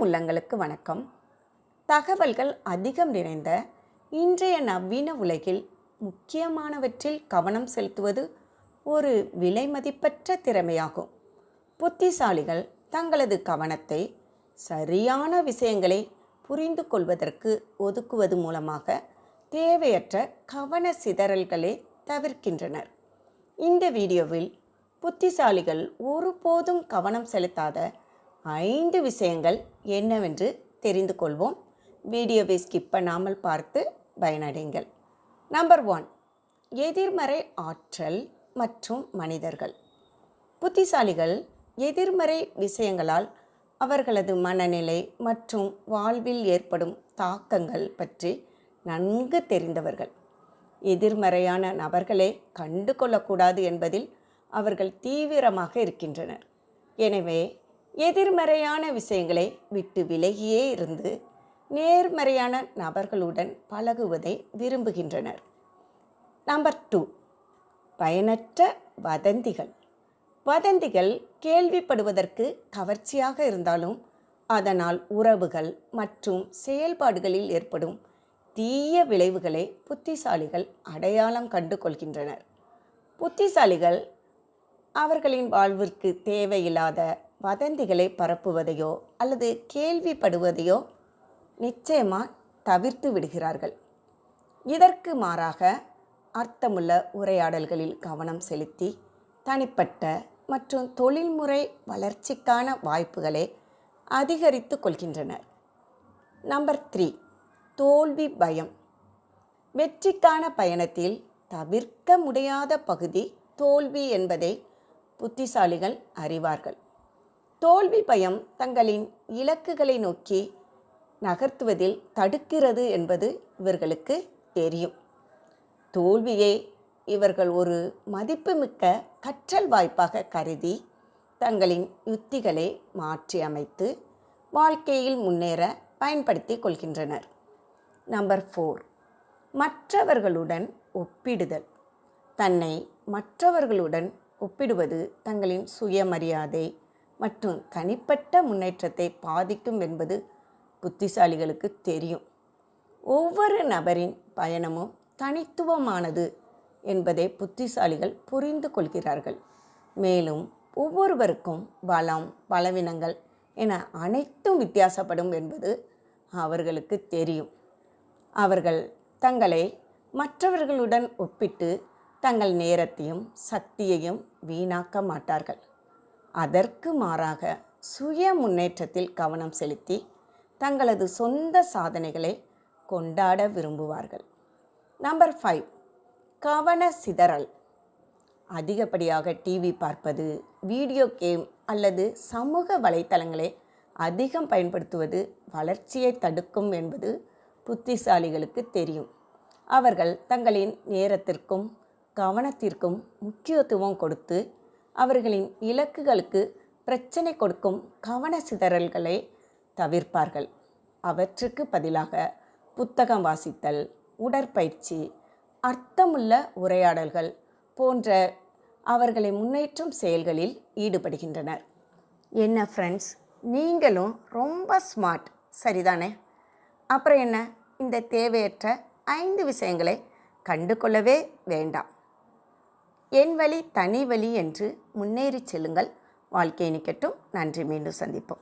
உள்ளங்களுக்கு வணக்கம். தகவல்கள் அதிகம் நிறைந்த இன்றைய நவீன உலகில் முக்கியமானவற்றில் கவனம் செலுத்துவது ஒரு விலைமதிப்பற்ற திறமையாகும். புத்திசாலிகள் தங்களது கவனத்தை சரியான விஷயங்களை புரிந்து கொள்வதற்கு ஒதுக்குவது மூலமாக தேவையற்ற கவன சிதறல்களை தவிர்க்கின்றனர். இந்த வீடியோவில் புத்திசாலிகள் ஒருபோதும் கவனம் செலுத்தாத 5 விஷயங்கள் என்னவென்று தெரிந்து கொள்வோம். வீடியோவை ஸ்கிப் பண்ணாமல் பார்த்து பயனடைங்கள். நம்பர் 1, எதிர்மறை ஆற்றல் மற்றும் மனிதர்கள். புத்திசாலிகள் எதிர்மறை விஷயங்களால் அவர்களது மனநிலை மற்றும் வாழ்வில் ஏற்படும் தாக்கங்கள் பற்றி நன்கு தெரிந்தவர்கள். எதிர்மறையான நபர்களை கண்டு கொள்ளக்கூடாது என்பதில் அவர்கள் தீவிரமாக இருக்கின்றனர். எனவே எதிர்மறையான விஷயங்களை விட்டு விலகியே இருந்து நேர்மறையான நபர்களுடன் பழகுவதை விரும்புகின்றனர். நம்பர் 2, பயனற்ற வதந்திகள். வதந்திகள் கேள்விப்படுவதற்கு கவர்ச்சியாக இருந்தாலும் அதனால் உறவுகள் மற்றும் செயல்பாடுகளில் ஏற்படும் தீய விளைவுகளை புத்திசாலிகள் அடையாளம் கண்டு கொள்கின்றனர். புத்திசாலிகள் அவர்களின் வாழ்விற்கு தேவையில்லாத வதந்திகளை பரப்புவதையோ அல்லது கேள்விப்படுவதையோ நிச்சயமாக தவிர்த்து விடுகிறார்கள். இதற்கு மாறாக அர்த்தமுள்ள உரையாடல்களில் கவனம் செலுத்தி தனிப்பட்ட மற்றும் தொழில்முறை வளர்ச்சிக்கான வாய்ப்புகளை அதிகரித்து கொள்கின்றனர். நம்பர் 3, தோல்வி பயம். வெற்றிக்கான பயணத்தில் தவிர்க்க முடியாத பகுதி தோல்வி என்பதை புத்திசாலிகள் அறிவார்கள். தோல்வி பயம் தங்களின் இலக்குகளை நோக்கி நகர்த்துவதில் தடுக்கிறது என்பது இவர்களுக்கு தெரியும். தோல்வியை இவர்கள் ஒரு மதிப்புமிக்க கற்றல் வாய்ப்பாக கருதி தங்களின் யுத்திகளை மாற்றி அமைத்து வாழ்க்கையில் முன்னேற பயன்படுத்தி கொள்கின்றனர். நம்பர் 4, மற்றவர்களுடன் ஒப்பிடுதல். தன்னை மற்றவர்களுடன் ஒப்பிடுவது தங்களின் சுயமரியாதை மற்றும் தனிப்பட்ட முன்னேற்றத்தை பாதிக்கும் என்பது புத்திசாலிகளுக்கு தெரியும். ஒவ்வொரு நபரின் பயணமும் தனித்துவமானது என்பதை புத்திசாலிகள் புரிந்து கொள்கிறார்கள். மேலும் ஒவ்வொருவருக்கும் பலம், பலவீனங்கள் என அனைத்தும் வித்தியாசப்படும் என்பது அவர்களுக்கு தெரியும். அவர்கள் தங்களை மற்றவர்களுடன் ஒப்பிட்டு தங்கள் நேரத்தையும் சக்தியையும் வீணாக்க மாட்டார்கள். அதற்கு மாறாக சுய முன்னேற்றத்தில் கவனம் செலுத்தி தங்களது சொந்த சாதனைகளை கொண்டாட விரும்புவார்கள். நம்பர் 5, கவன சிதறல். அதிகப்படியாக டிவி பார்ப்பது, வீடியோ கேம் அல்லது சமூக வலைத்தளங்களை அதிகம் பயன்படுத்துவது வளர்ச்சியை தடுக்கும் என்பது புத்திசாலிகளுக்கு தெரியும். அவர்கள் தங்களின் நேரத்திற்கும் கவனத்திற்கும் முக்கியத்துவம் கொடுத்து அவர்களின் இலக்குகளுக்கு பிரச்சனை கொடுக்கும் கவன சிதறல்களை தவிர்ப்பார்கள். அவற்றுக்கு பதிலாக புத்தகம் வாசித்தல், உடற்பயிற்சி, அர்த்தமுள்ள உரையாடல்கள் போன்ற அவர்களை முன்னேற்றும் செயல்களில் ஈடுபடுகின்றனர். என்ன ஃப்ரெண்ட்ஸ், நீங்களும் ரொம்ப ஸ்மார்ட், சரிதானே? அப்புறம் என்ன, இந்த தேவையற்ற 5 விஷயங்களை கண்டு கொள்ளவே வேண்டாம். என் வழி தனி வழி என்று முன்னேறி செல்லுங்கள். வாழ்க்கை நிற்கட்டும். நன்றி. மீண்டும் சந்திப்போம்.